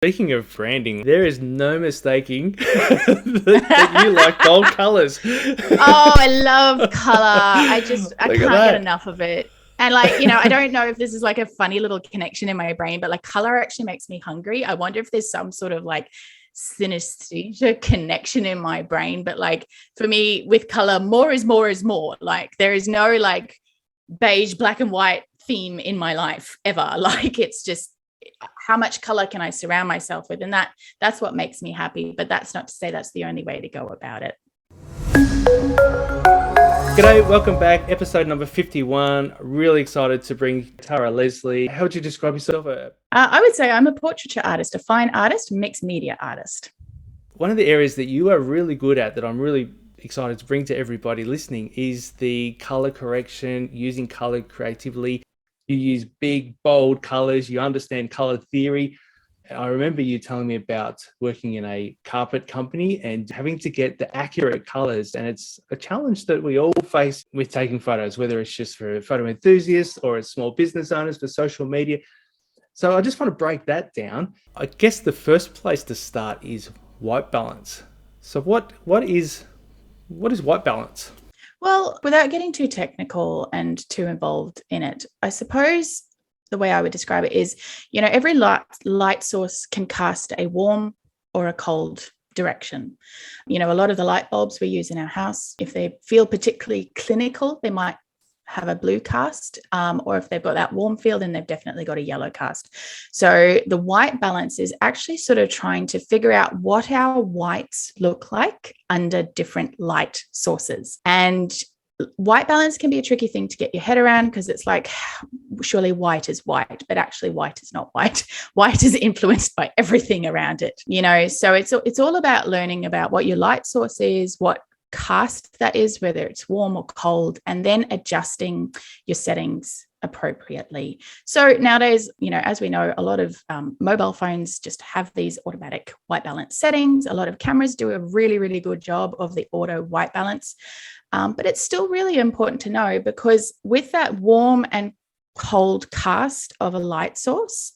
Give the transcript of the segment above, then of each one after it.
Speaking of branding, there is no mistaking that you like bold colors. Oh, I love color. I Look at can't get that. enough of it. And like, I don't know if this is like a funny little connection in my brain, but like color actually makes me hungry. I wonder if there's some sort of like synesthesia connection in my brain. But like for me with color, more is more is more. Like there is no like beige, black and white theme in my life ever. Like it's just how much color can I surround myself with? And that's what makes me happy. But that's not to say that's the only way to go about it. G'day, welcome back. Episode number 51. Really excited to bring Tara Leslie. How would you describe yourself? I would say I'm a portraiture artist, a fine artist, mixed media artist. One of the areas that you are really good at that I'm really excited to bring to everybody listening is the color correction, using color creatively. You use big, bold colors. You understand color theory. I remember you telling me about working in a carpet company and having to get the accurate colors. And it's a challenge that we all face with taking photos, whether it's just for photo enthusiasts or as small business owners for social media. So I just want to break that down. I guess the first place to start is white balance. So what is white balance? Well, without getting too technical and too involved in it, I suppose the way I would describe it is, every light source can cast a warm or a cold direction. A lot of the light bulbs we use in our house, if they feel particularly clinical, they might have a blue cast, or if they've got that warm feel, then they've definitely got a yellow cast. So the white balance is actually sort of trying to figure out what our whites look like under different light sources. And white balance can be a tricky thing to get your head around because it's like, surely white is white, but actually white is not white. White is influenced by everything around it, so it's all about learning about what your light source is, what cast that is, whether it's warm or cold, and then adjusting your settings appropriately. So nowadays, as we know, a lot of mobile phones just have these automatic white balance settings. A lot of cameras do a really, really good job of the auto white balance. But it's still really important to know because with that warm and cold cast of a light source,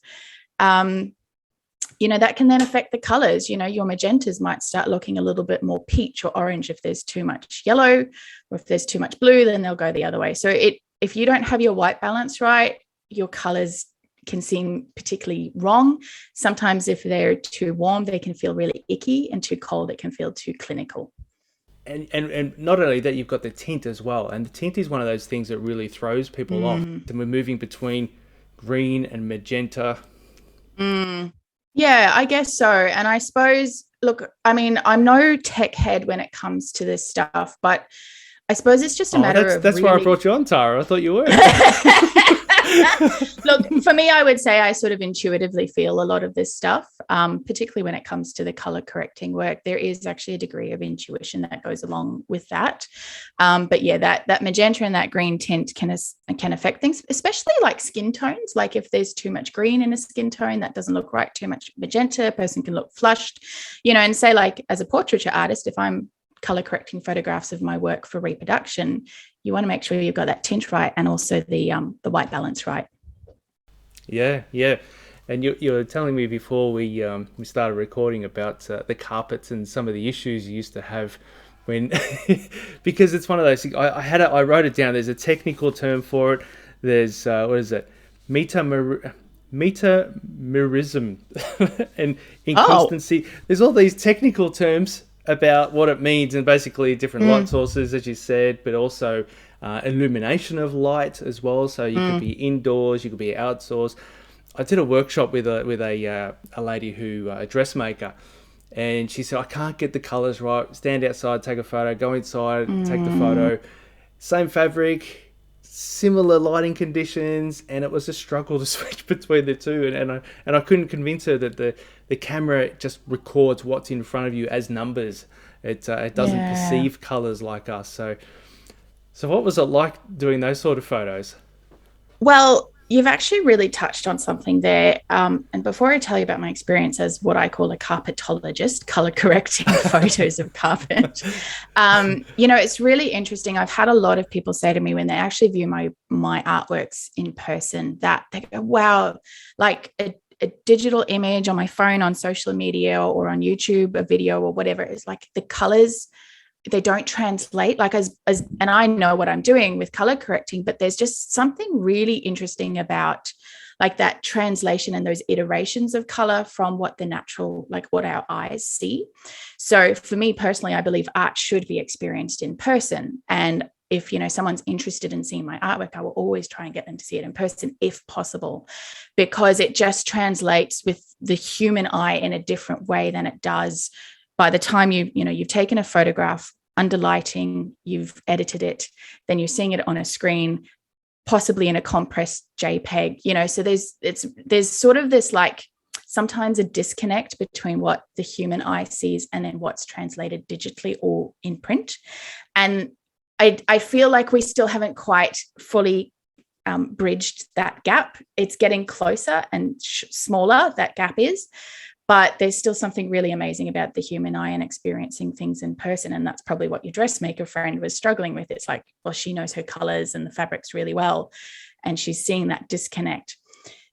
that can then affect the colors. Your magentas might start looking a little bit more peach or orange if there's too much yellow, or if there's too much blue, then they'll go the other way. So if you don't have your white balance right, your colors can seem particularly wrong. Sometimes if they're too warm, they can feel really icky, and too cold, it can feel too clinical. And not only that, you've got the tint as well. And the tint is one of those things that really throws people off. And we're moving between green and magenta. Yeah, I guess so. And I suppose, look, I mean, I'm no tech head when it comes to this stuff, but I suppose it's just a Oh, matter that's of why I really. brought you on, Tara. I thought you were. Look, for me, I would say I sort of intuitively feel a lot of this stuff, particularly when it comes to the color correcting work. There is actually a degree of intuition that goes along with that. But yeah, that magenta and that green tint can affect things, especially like skin tones. Like if there's too much green in a skin tone, that doesn't look right. Too much magenta, a person can look flushed, and say like as a portraiture artist, if I'm color correcting photographs of my work for reproduction, you want to make sure you've got that tint right and also the white balance right. Yeah. And you were telling me before we started recording about the carpets and some of the issues you used to have when, because it's one of those things. I wrote it down. There's a technical term for it. There's what is it? Metamerism and Oh, inconstancy. There's all these technical terms about what it means, and basically different light mm, sources, as you said, but also illumination of light as well. So you could be mm, indoors, you could be outdoors. I did a workshop with a lady who a dressmaker, and she said I can't get the colors right. Stand outside, take a photo. Go inside, take the mm. photo. Same fabric, similar lighting conditions, and it was a struggle to switch between the two. And I couldn't convince her that the camera just records what's in front of you as numbers. It doesn't Yeah. perceive colors like us. So what was it like doing those sort of photos? Well, you've actually really touched on something there. And before I tell you about my experience as what I call a carpetologist, color correcting photos of carpet, it's really interesting. I've had a lot of people say to me when they actually view my artworks in person that they go, "Wow, like a digital image on my phone, on social media, or on YouTube, a video or whatever, it's like the colors, they don't translate like as and I know what I'm doing with color correcting, but there's just something really interesting about like that translation and those iterations of color from what the natural, like what our eyes see. So for me personally, I believe art should be experienced in person. And if, you know, someone's interested in seeing my artwork, I will always try and get them to see it in person if possible, because it just translates with the human eye in a different way than it does by the time you've taken a photograph under lighting, you've edited it, then you're seeing it on a screen, possibly in a compressed JPEG, you know. So there's sort of this like sometimes a disconnect between what the human eye sees and then what's translated digitally or in print. And I feel like we still haven't quite fully bridged that gap. It's getting closer and smaller, that gap is. But there's still something really amazing about the human eye and experiencing things in person. And that's probably what your dressmaker friend was struggling with. It's like, well, she knows her colors and the fabrics really well, and she's seeing that disconnect.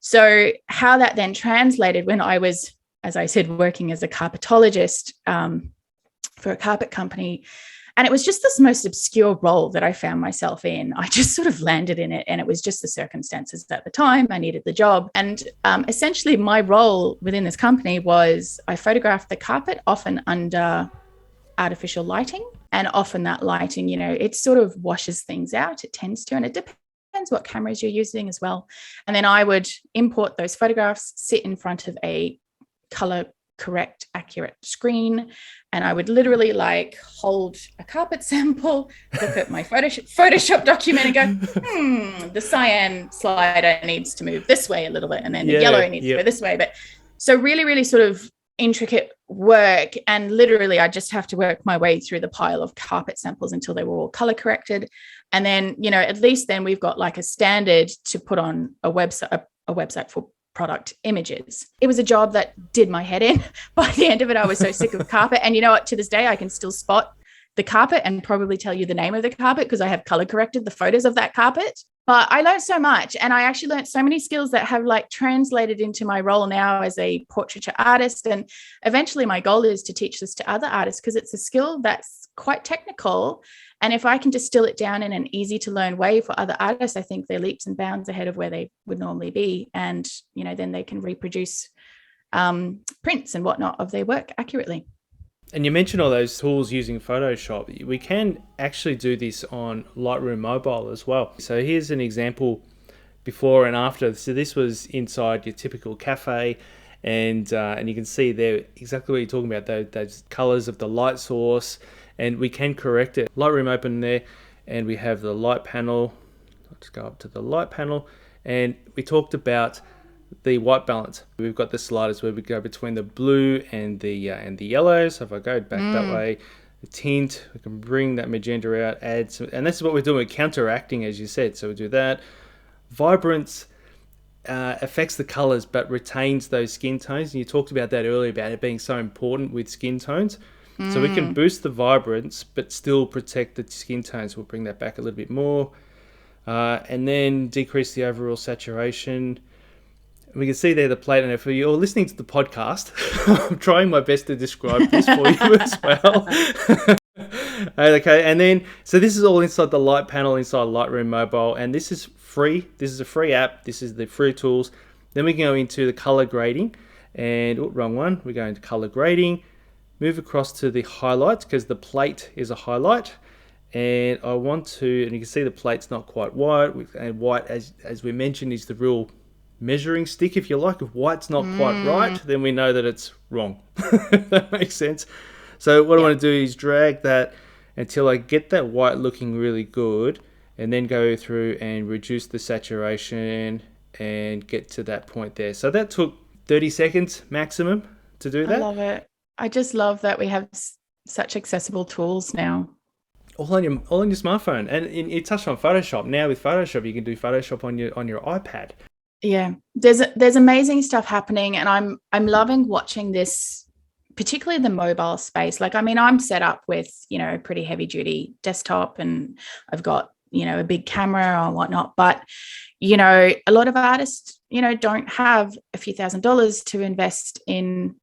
So how that then translated when I was, as I said, working as a carpetologist for a carpet company, and it was just this most obscure role that I found myself in. I just sort of landed in it, and it was just the circumstances at the time. I needed the job. And essentially my role within this company was I photographed the carpet, often under artificial lighting. And often that lighting, you know, it sort of washes things out. It tends to, and it depends what cameras you're using as well. And then I would import those photographs, sit in front of a color correct, accurate screen, and I would literally like hold a carpet sample, look at my Photoshop document and go, the cyan slider needs to move this way a little bit, and then the yellow needs to go this way. But so really, really sort of intricate work, and literally I just have to work my way through the pile of carpet samples until they were all color corrected. And then, you know, at least then we've got like a standard to put on a website for product images. It was a job that did my head in. By the end of it, I was so sick of carpet. And you know what, to this day, I can still spot the carpet and probably tell you the name of the carpet because I have color corrected the photos of that carpet. But I learned so much, and I actually learned so many skills that have like translated into my role now as a portraiture artist. And eventually my goal is to teach this to other artists because it's a skill that's quite technical. And if I can distill it down in an easy to learn way for other artists, I think they're leaps and bounds ahead of where they would normally be. And, you know, then they can reproduce prints and whatnot of their work accurately. And you mentioned all those tools using Photoshop. We can actually do this on Lightroom Mobile as well. So here's an example before and after. So this was inside your typical cafe, and you can see there exactly what you're talking about, those colors of the light source, and we can correct it. Lightroom open there, and we have the light panel. Let's go up to the light panel, and we talked about the white balance. We've got the sliders where we go between the blue and the yellow. So if I go back that way, the tint, we can bring that magenta out, add some, and this is what we're doing. We're counteracting, as you said. So we do that. Vibrance affects the colors but retains those skin tones. And you talked about that earlier, about it being so important with skin tones. So we can boost the vibrance but still protect the skin tones. We'll bring that back a little bit more. And then decrease the overall saturation. We can see there the plate, and if you're listening to the podcast, I'm trying my best to describe this for you as well. Okay, and then, so this is all inside the light panel, inside Lightroom Mobile, and this is free. This is a free app. This is the free tools. Then we can go into the color grading, and, wrong one. We go into color grading, move across to the highlights, because the plate is a highlight. And I want to, and you can see the plate's not quite white, and white, as we mentioned, is the real measuring stick, if you like. If white's not quite right, then we know that it's wrong. If that makes sense. So what I want to do is drag that until I get that white looking really good, and then go through and reduce the saturation and get to that point there. So that took 30 seconds maximum to do that. I love it. I just love that we have such accessible tools now. All on your smartphone. And you touched on Photoshop. Now with Photoshop, you can do Photoshop on your iPad. Yeah, there's amazing stuff happening, and I'm loving watching this, particularly the mobile space. Like, I mean, I'm set up with, you know, a pretty heavy duty desktop, and I've got a big camera or whatnot. But, a lot of artists, don't have a few $1,000s to invest in,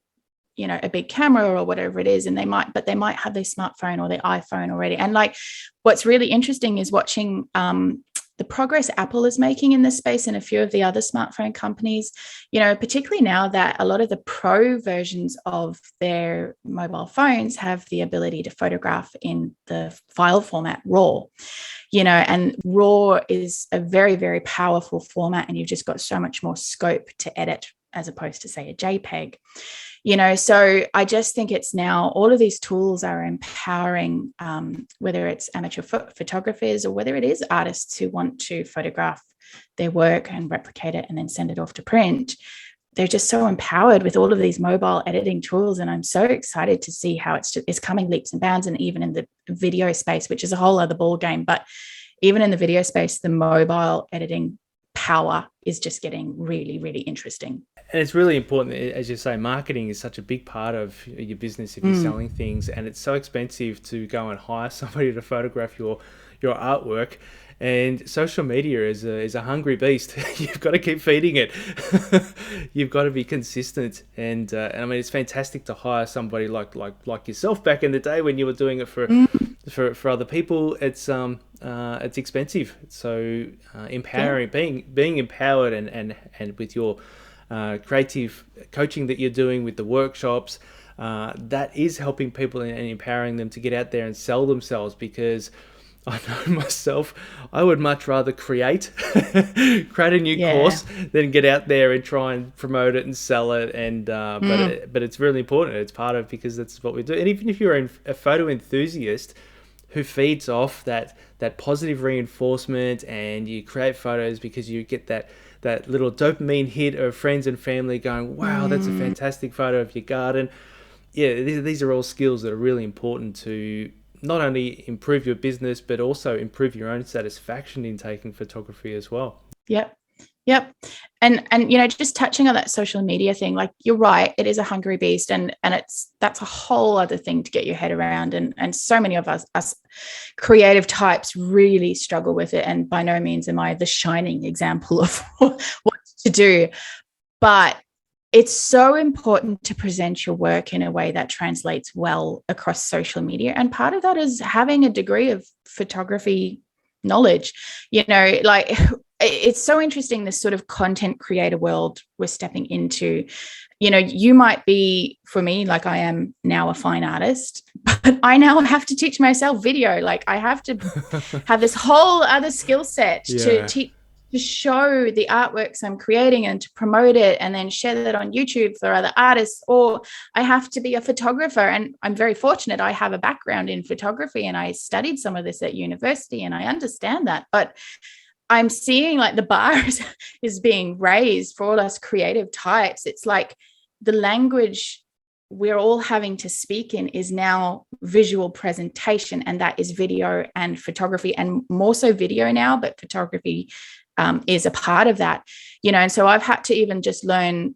a big camera or whatever it is. And they might have their smartphone or their iPhone already. And like, what's really interesting is watching the progress Apple is making in this space and a few of the other smartphone companies, particularly now that a lot of the pro versions of their mobile phones have the ability to photograph in the file format RAW, and RAW is a very, very powerful format, and you've just got so much more scope to edit as opposed to, say, a JPEG. So I just think it's now all of these tools are empowering, whether it's amateur photographers or whether it is artists who want to photograph their work and replicate it and then send it off to print. They're just so empowered with all of these mobile editing tools. And I'm so excited to see how it's coming leaps and bounds. And even in the video space, which is a whole other ball game, but even in the video space, the mobile editing power is just getting really, really interesting. And it's really important, as you say, marketing is such a big part of your business if you're selling things, and it's so expensive to go and hire somebody to photograph your artwork. And social media is a hungry beast. You've got to keep feeding it. You've got to be consistent. And I mean, it's fantastic to hire somebody like yourself back in the day when you were doing it for other people. It's expensive. So empowering, being empowered, and with your creative coaching that you're doing with the workshops, that is helping people and empowering them to get out there and sell themselves. Because I know myself, I would much rather create a new course than get out there and try and promote it and sell it. And but it's really important. It's part of, because that's what we do. And even if you're a photo enthusiast who feeds off that positive reinforcement, and you create photos because you get that little dopamine hit of friends and family going, wow, that's a fantastic photo of your garden. Yeah, these are all skills that are really important to not only improve your business, but also improve your own satisfaction in taking photography as well. Yep. And just touching on that social media thing, like, you're right, it is a hungry beast, and that's a whole other thing to get your head around. And so many of us creative types really struggle with it. And by no means am I the shining example of what to do. But it's so important to present your work in a way that translates well across social media. And part of that is having a degree of photography knowledge. Like, it's so interesting, this sort of content creator world we're stepping into. You might be, for me, like, I am now a fine artist, but I now have to teach myself video. Like, I have to have this whole other skill set to show the artworks I'm creating and to promote it and then share that on YouTube for other artists. Or I have to be a photographer. And I'm very fortunate. I have a background in photography and I studied some of this at university, and I understand that. But I'm seeing, like, the bar is being raised for all us creative types. It's like the language we're all having to speak in is now visual presentation, and that is video and photography, and more so video now, but photography is a part of that, and so I've had to even just learn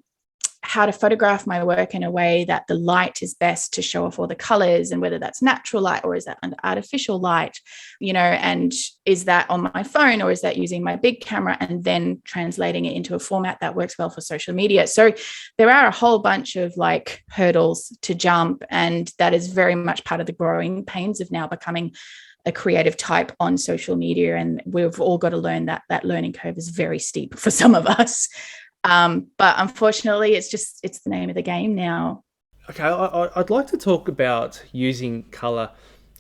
how to photograph my work in a way that the light is best to show off all the colors, and whether that's natural light or is that under artificial light, and is that on my phone or is that using my big camera, and then translating it into a format that works well for social media. So there are a whole bunch of like hurdles to jump, and that is very much part of the growing pains of now becoming a creative type on social media. And we've all got to learn that learning curve is very steep for some of us. But unfortunately, it's the name of the game now. Okay, I'd like to talk about using color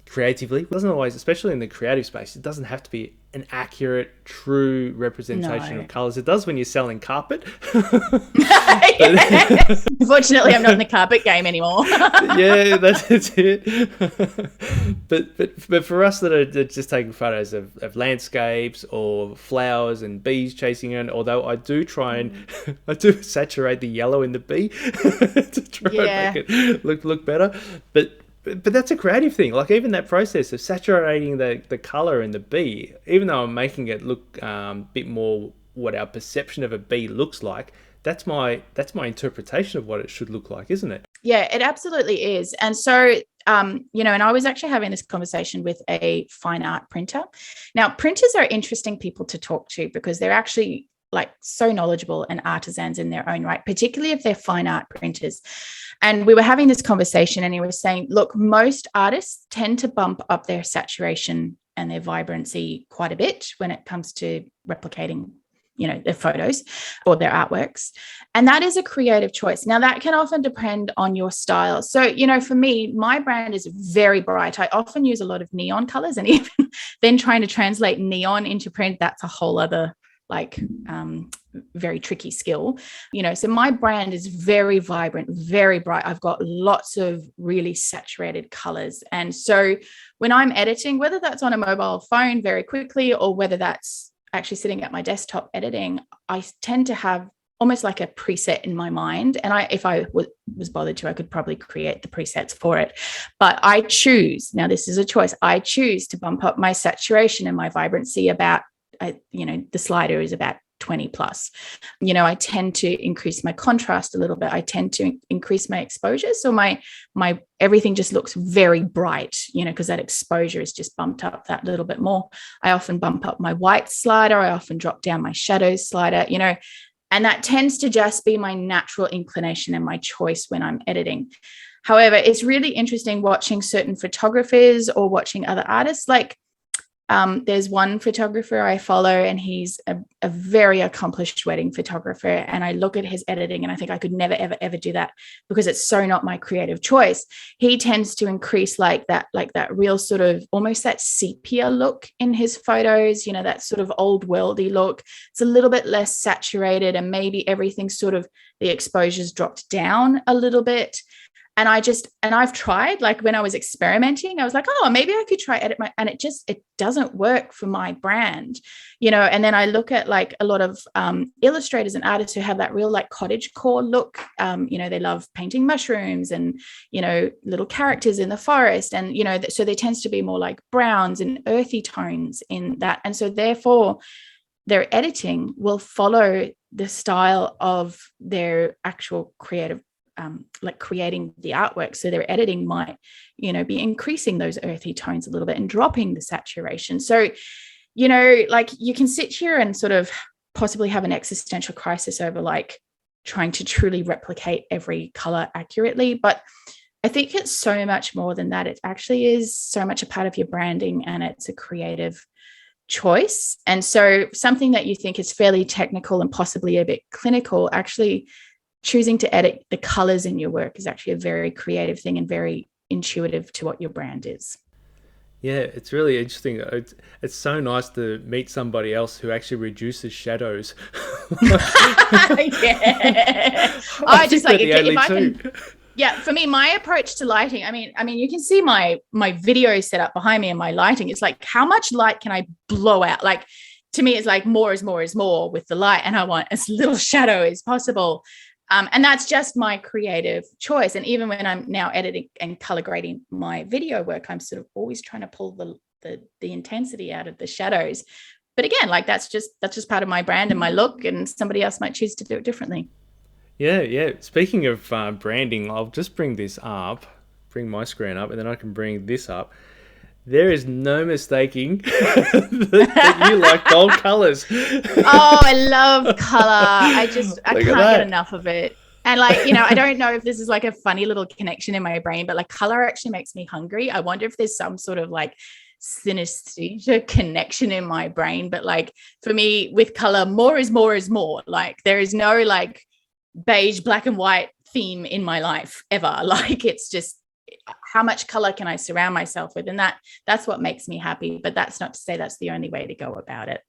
creatively. It doesn't always, especially in the creative space, it doesn't have to be an accurate, true representation of colors. It does when you're selling carpet. Unfortunately, I'm not in the carpet game anymore. Yeah, that's it. But for us that are just taking photos of landscapes or flowers and bees chasing it, although I do try and I do saturate the yellow in the bee to try and make it look better. But that's a creative thing. Like, even that process of saturating the color in the bee, even though I'm making it look a bit more what our perception of a bee looks like, that's my interpretation of what it should look like, isn't it? Yeah, it absolutely is. And so and I was actually having this conversation with a fine art printer. Now, printers are interesting people to talk to because they're actually like so knowledgeable and artisans in their own right, particularly if they're fine art printers. And we were having this conversation and he was saying, look, most artists tend to bump up their saturation and their vibrancy quite a bit when it comes to replicating, their photos or their artworks. And that is a creative choice. Now, that can often depend on your style. So, for me, my brand is very bright. I often use a lot of neon colors, and even then trying to translate neon into print, that's a whole other very tricky skill. So my brand is very vibrant, very bright. I've got lots of really saturated colors. And so when I'm editing, whether that's on a mobile phone very quickly or whether that's actually sitting at my desktop editing, I tend to have almost like a preset in my mind. And if I was bothered to, I could probably create the presets for it. But I choose, now this is a choice, I choose to bump up my saturation and my vibrancy about, the slider is about 20 plus. I tend to increase my contrast a little bit. I tend to increase my exposure. So my everything just looks very bright, because that exposure is just bumped up that little bit more. I often bump up my white slider. I often drop down my shadows slider, and that tends to just be my natural inclination and my choice when I'm editing. However, it's really interesting watching certain photographers or watching other artists. Like there's one photographer I follow, and he's a very accomplished wedding photographer. And I look at his editing and I think I could never, ever, ever do that because it's so not my creative choice. He tends to increase like that real sort of almost that sepia look in his photos, that sort of old worldy look. It's a little bit less saturated, and maybe everything sort of the exposure's dropped down a little bit. And I've tried, like when I was experimenting, I was like, oh, maybe I could try edit and it doesn't work for my brand, and then I look at like a lot of illustrators and artists who have that real like cottagecore look. They love painting mushrooms and, little characters in the forest. And, so there tends to be more like browns and earthy tones in that. And so therefore their editing will follow the style of their actual creative like creating the artwork. So their editing might, be increasing those earthy tones a little bit and dropping the saturation. So, like you can sit here and sort of possibly have an existential crisis over like trying to truly replicate every color accurately. But I think it's so much more than that. It actually is so much a part of your branding, and it's a creative choice. And so something that you think is fairly technical and possibly a bit clinical, actually choosing to edit the colors in your work is actually a very creative thing and very intuitive to what your brand is. Yeah, it's really interesting. It's so nice to meet somebody else who actually reduces shadows. Yeah. I just like if I can. Yeah, for me, my approach to lighting, I mean, you can see my video set up behind me and my lighting. It's like, how much light can I blow out? Like, to me, it's like more is more with the light, and I want as little shadow as possible. And that's just my creative choice. And even when I'm now editing and color grading my video work, I'm sort of always trying to pull the intensity out of the shadows. But again, like that's just part of my brand and my look, and somebody else might choose to do it differently. Yeah. Speaking of branding, I'll just bring my screen up, and then I can bring this up. There is no mistaking that you like bold colors. Oh, I love color. I can't get enough of it. And like, I don't know if this is like a funny little connection in my brain, but like color actually makes me hungry. I wonder if there's some sort of like synesthesia connection in my brain. But like for me with color, more is more. Like there is no like beige, black and white theme in my life ever. Like it's just, how much color can I surround myself with? And that's what makes me happy. But that's not to say that's the only way to go about it.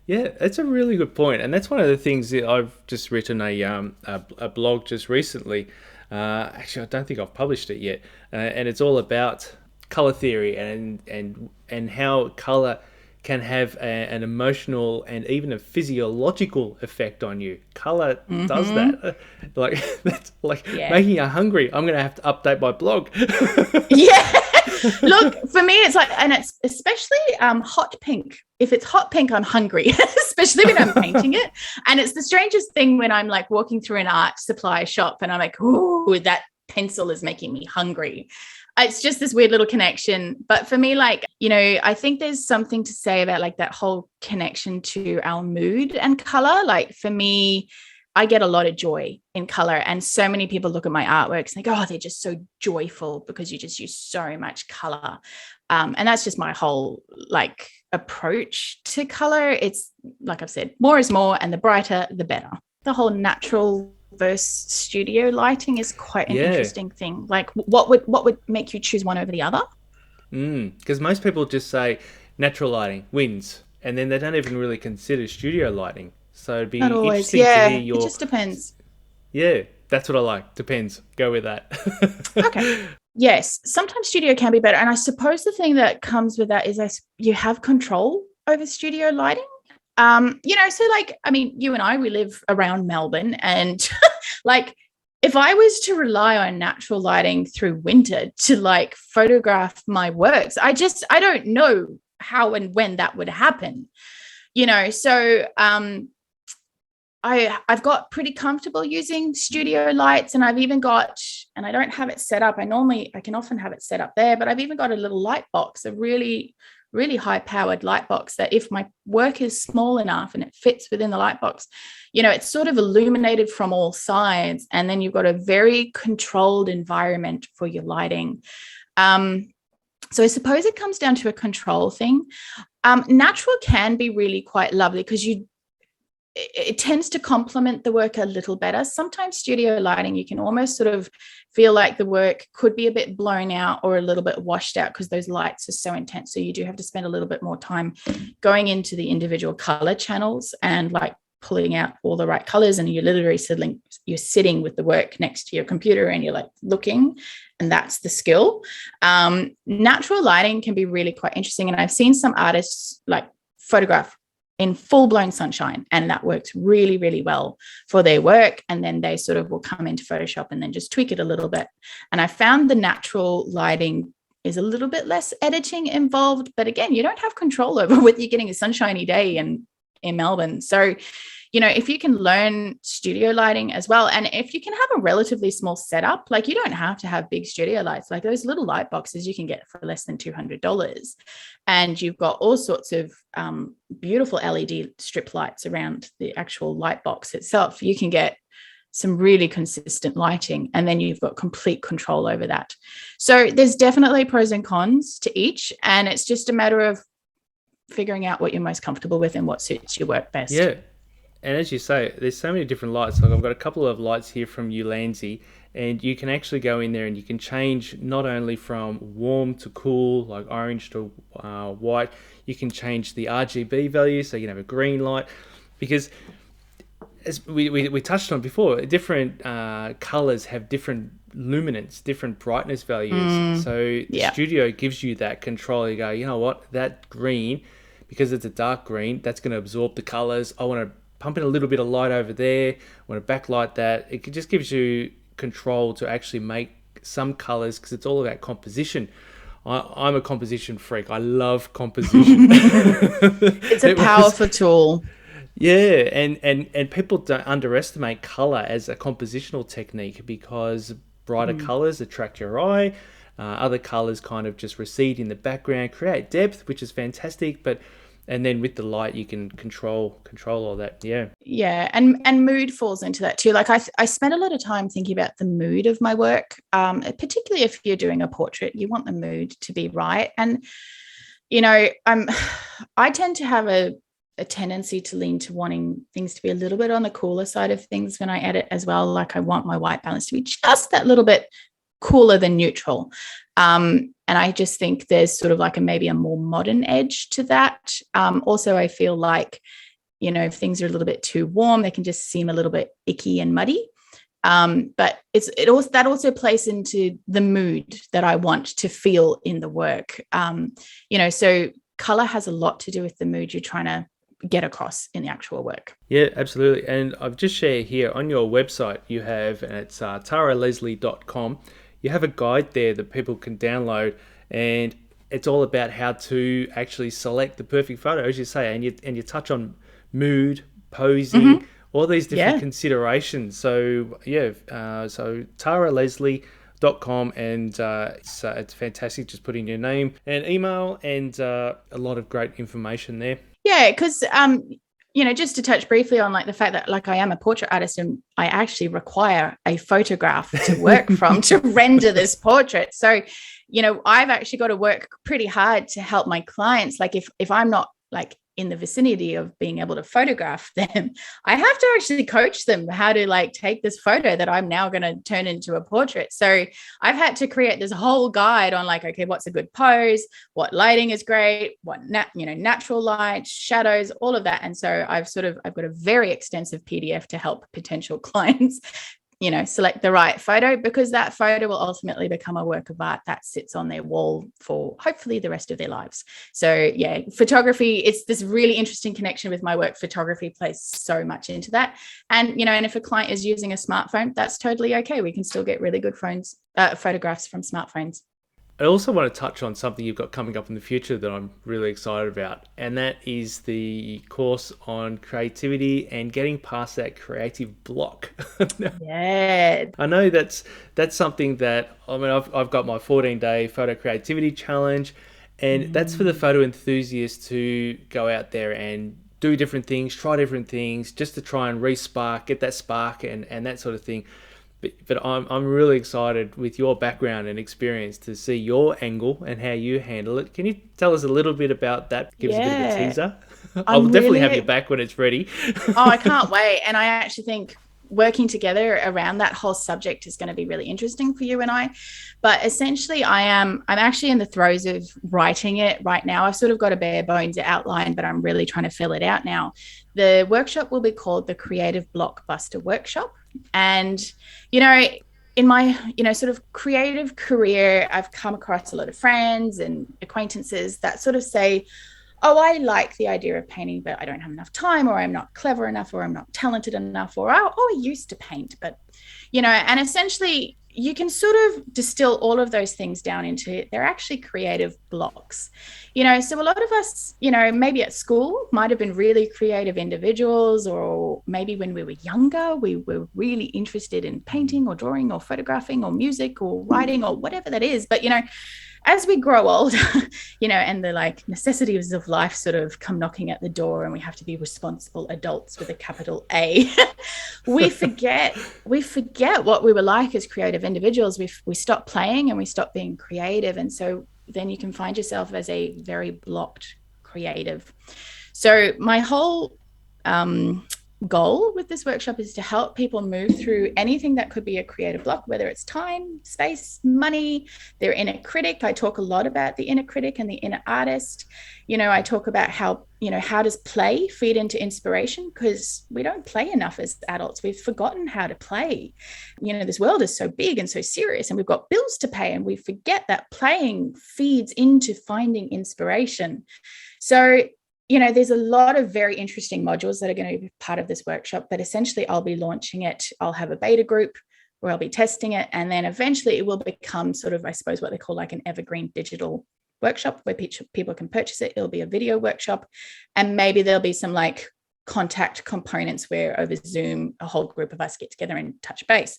Yeah, that's a really good point. And that's one of the things that I've just written a blog just recently. Actually, I don't think I've published it yet. And it's all about color theory and how color can have an emotional and even a physiological effect on you. Color does that. Like that's like making you hungry. I'm going to have to update my blog. Yeah. Look, for me, it's like, and it's especially hot pink. If it's hot pink, I'm hungry, especially when I'm painting it. And it's the strangest thing when I'm like walking through an art supply shop and I'm like, ooh, that pencil is making me hungry. It's just this weird little connection. But for me, like, I think there's something to say about like that whole connection to our mood and color. Like for me, I get a lot of joy in color, and so many people look at my artworks and they go, oh, they're just so joyful because you just use so much color. And that's just my whole like approach to color. It's like I've said, more is more, and the brighter, the better. The whole natural versus studio lighting is quite an interesting thing. Like what would make you choose one over the other? Because most people just say natural lighting wins, and then they don't even really consider studio lighting. So it'd be Not always. interesting to hear Yeah, it your. just depends. Yeah, that's what I like. Depends. Go with that. Okay. Yes, sometimes studio can be better, and I suppose the thing that comes with that is you have control over studio lighting. So like, I mean, you and I, we live around Melbourne, and like if I was to rely on natural lighting through winter to like photograph my works, I don't know how and when that would happen. So I've got pretty comfortable using studio lights, and I've even got, and I don't have it set up. I can often have it set up there, but I've even got a little light box, a really, really high powered light box that if my work is small enough and it fits within the light box, it's sort of illuminated from all sides. And then you've got a very controlled environment for your lighting. So I suppose it comes down to a control thing. Natural can be really quite lovely because it tends to complement the work a little better. Sometimes studio lighting, you can almost sort of feel like the work could be a bit blown out or a little bit washed out because those lights are so intense. So you do have to spend a little bit more time going into the individual color channels and like pulling out all the right colors. And you're literally sitting with the work next to your computer and you're like looking, and that's the skill. Natural lighting can be really quite interesting. And I've seen some artists like photograph in full-blown sunshine, and that works really, really well for their work. And then they sort of will come into Photoshop and then just tweak it a little bit. And I found the natural lighting is a little bit less editing involved, but again, you don't have control over whether you're getting a sunshiny day in Melbourne. So if you can learn studio lighting as well, and if you can have a relatively small setup, like you don't have to have big studio lights, like those little light boxes you can get for less than $200. And you've got all sorts of beautiful LED strip lights around the actual light box itself. You can get some really consistent lighting, and then you've got complete control over that. So there's definitely pros and cons to each, and it's just a matter of figuring out what you're most comfortable with and what suits your work best. Yeah. And as you say, there's so many different lights. Like I've got a couple of lights here from Ulanzi, and you can actually go in there and you can change not only from warm to cool, like orange to white. You can change the RGB value, so you can have a green light. Because as we touched on before, different colors have different luminance, different brightness values. So the studio gives you that control. You go, you know what, that green, because it's a dark green, that's going to absorb the colors. I want to pump in a little bit of light over there. I want to backlight that. It just gives you control to actually make some colors, because it's all about composition. I'm a composition freak. I love composition. It's a powerful tool. Yeah, and people don't underestimate color as a compositional technique, because brighter colors attract your eye. Other colors kind of just recede in the background, create depth, which is fantastic. And then with the light, you can control all that. Yeah, and mood falls into that too. Like I spend a lot of time thinking about the mood of my work, particularly if you're doing a portrait. You want the mood to be right, and I tend to have a tendency to lean to wanting things to be a little bit on the cooler side of things when I edit as well. Like I want my white balance to be just that little bit cooler than neutral. And I just think there's sort of like maybe a more modern edge to that. Also, I feel like, if things are a little bit too warm, they can just seem a little bit icky and muddy. But that also plays into the mood that I want to feel in the work. So color has a lot to do with the mood you're trying to get across in the actual work. Yeah, absolutely. And I've just shared here on your website, you have, and it's taraleslie.com. You have a guide there that people can download, and it's all about how to actually select the perfect photo, as you say, and you touch on mood, posing, all these different considerations. So so Tara Leslie lightroom.com, and it's fantastic. Just put in your name and email, and a lot of great information there. Yeah, because just to touch briefly on like the fact that like I am a portrait artist and I actually require a photograph to work from to render this portrait. So, I've actually got to work pretty hard to help my clients. Like if I'm not like in the vicinity of being able to photograph them, I have to actually coach them how to like take this photo that I'm now going to turn into a portrait. So I've had to create this whole guide on like, okay, what's a good pose, what lighting is great, what natural light, shadows, all of that. And so I've got a very extensive PDF to help potential clients select the right photo, because that photo will ultimately become a work of art that sits on their wall for hopefully the rest of their lives. So yeah, photography, it's this really interesting connection with my work. Photography plays so much into that. And, and if a client is using a smartphone, that's totally okay. We can still get really good photographs from smartphones. I also want to touch on something you've got coming up in the future that I'm really excited about, and that is the course on creativity and getting past that creative block. Yeah. I know that's something that, I mean, I've got my 14-day photo creativity challenge, and that's for the photo enthusiasts to go out there and do different things, try different things, just to try and get that spark and that sort of thing. But I'm really excited with your background and experience to see your angle and how you handle it. Can you tell us a little bit about that? Give us a bit of a teaser. I'll definitely have you back when it's ready. Oh, I can't wait. And I actually think working together around that whole subject is going to be really interesting for you and I. But essentially, I'm actually in the throes of writing it right now. I've sort of got a bare bones outline, but I'm really trying to fill it out now. The workshop will be called the Creative Blockbuster Workshop. And, in my, sort of creative career, I've come across a lot of friends and acquaintances that sort of say, oh, I like the idea of painting, but I don't have enough time, or I'm not clever enough, or I'm not talented enough, or I used to paint, but, and essentially you can sort of distill all of those things down into, they're actually creative blocks. So a lot of us, maybe at school might have been really creative individuals, or maybe when we were younger, we were really interested in painting or drawing or photographing or music or writing or whatever that is. But, as we grow older, and the like necessities of life sort of come knocking at the door, and we have to be responsible adults with a capital A, we forget what we were like as creative individuals. We stop playing and we stop being creative. And so then you can find yourself as a very blocked creative. So my whole goal with this workshop is to help people move through anything that could be a creative block, whether it's time, space, money, their inner critic. I talk a lot about the inner critic and the inner artist. I talk about how does play feed into inspiration, because we don't play enough as adults. We've forgotten how to play. This world is so big and so serious, and we've got bills to pay, and we forget that playing feeds into finding inspiration. So there's a lot of very interesting modules that are going to be part of this workshop, but essentially I'll be launching it. I'll have a beta group where I'll be testing it. And then eventually it will become sort of, I suppose, what they call like an evergreen digital workshop where people can purchase it. It'll be a video workshop. And maybe there'll be some like contact components where over Zoom, a whole group of us get together and touch base.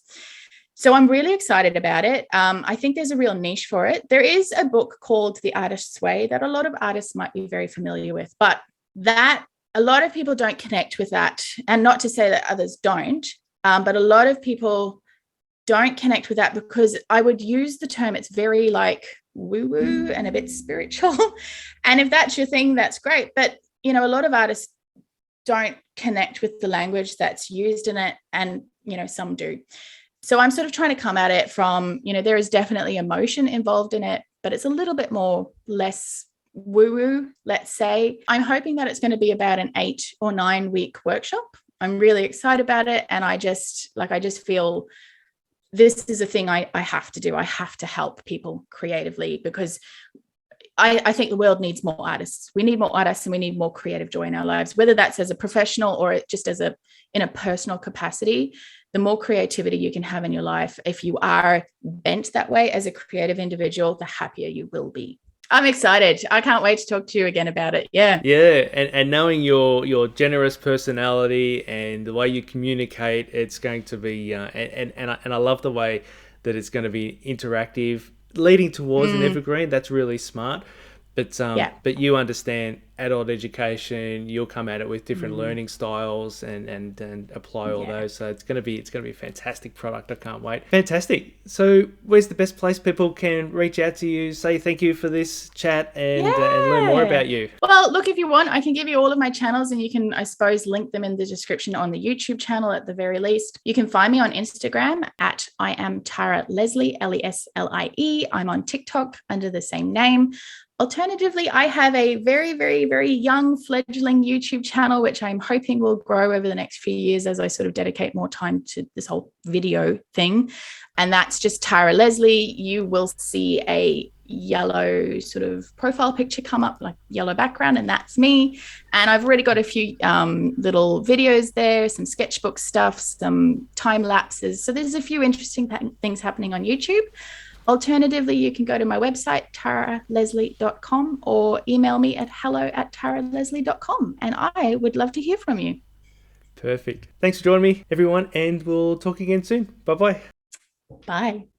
So I'm really excited about it. I think there's a real niche for it. There is a book called The Artist's Way that a lot of artists might be very familiar with, but that a lot of people don't connect with that. And not to say that others don't, but a lot of people don't connect with that, because I would use the term, it's very like woo-woo and a bit spiritual. And if that's your thing, that's great. But, a lot of artists don't connect with the language that's used in it. And, some do. So I'm sort of trying to come at it from, there is definitely emotion involved in it, but it's a little bit less woo-woo, let's say. I'm hoping that it's going to be about an 8 or 9 week workshop. I'm really excited about it. And I just feel this is a thing I have to do. I have to help people creatively, because I think the world needs more artists. We need more artists, and we need more creative joy in our lives, whether that's as a professional or just in a personal capacity. The more creativity you can have in your life, if you are bent that way as a creative individual, the happier you will be. I'm excited. I can't wait to talk to you again about it. Yeah. Yeah. And knowing your generous personality and the way you communicate, it's going to be, and I love the way that it's going to be interactive, leading towards an Mm, evergreen. That's really smart. yeah. But you understand adult education. You'll come at it with different Mm, learning styles and apply all yeah. those. So it's gonna be a fantastic product. I can't wait. Fantastic. So where's the best place people can reach out to you, say thank you for this chat, and learn more Yeah. about you? Well, look, if you want, I can give you all of my channels and you can, I suppose, link them in the description on the YouTube channel at the very least. You can find me on Instagram at I am Tara Leslie, Leslie. I'm on TikTok under the same name. Alternatively, I have a very, very, very young fledgling YouTube channel, which I'm hoping will grow over the next few years as I sort of dedicate more time to this whole video thing. And that's just Tara Leslie. You will see a yellow sort of profile picture come up, like yellow background, and that's me. And I've already got a few little videos there, some sketchbook stuff, some time lapses. So there's a few interesting things happening on YouTube. Alternatively, you can go to my website, taraleslie.com, or email me at hello@taraleslie.com. And I would love to hear from you. Perfect. Thanks for joining me, everyone, and we'll talk again soon. Bye bye. Bye.